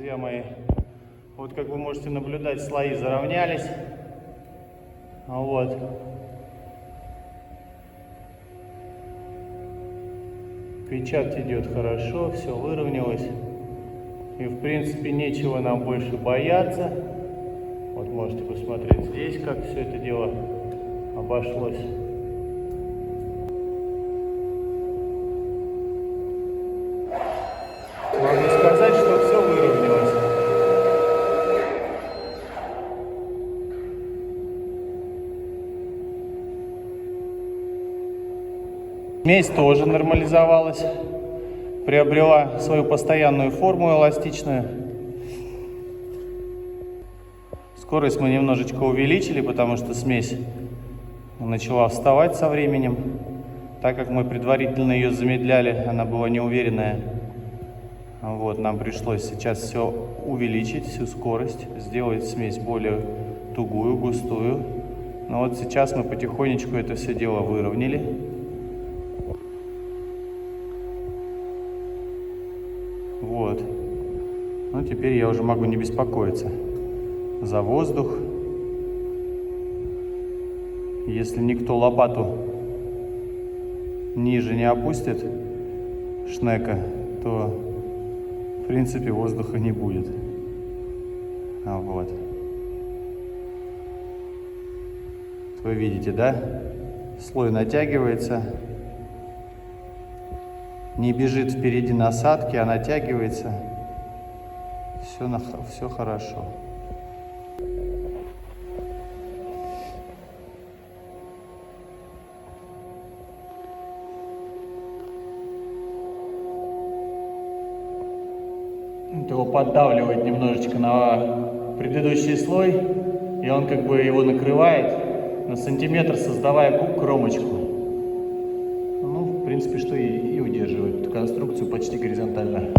Друзья мои, вот как вы можете наблюдать, слои заровнялись. Вот. Печать идет хорошо, все выровнялось. И в принципе нечего нам больше бояться. Вот можете посмотреть здесь, как все это дело обошлось. Могу сказать, что все выровнялось. Смесь тоже нормализовалась, приобрела свою постоянную форму эластичную. Скорость мы немножечко увеличили, потому что смесь начала вставать со временем. Так как мы предварительно ее замедляли, она была неуверенная. Вот, нам пришлось сейчас все увеличить, всю скорость, сделать смесь более тугую, густую. Но вот сейчас мы потихонечку это все дело выровняли. Вот. Ну, теперь я уже могу не беспокоиться за воздух. Если никто лопату ниже не опустит шнека, то в принципе воздуха не будет. Вот. Вы видите, да? Слой натягивается. Не бежит впереди насадки, а натягивается. Все хорошо. Его поддавливает немножечко на предыдущий слой, и он как бы его накрывает на сантиметр, создавая кромочку. Ну, в принципе, что и удерживает эту конструкцию почти горизонтально.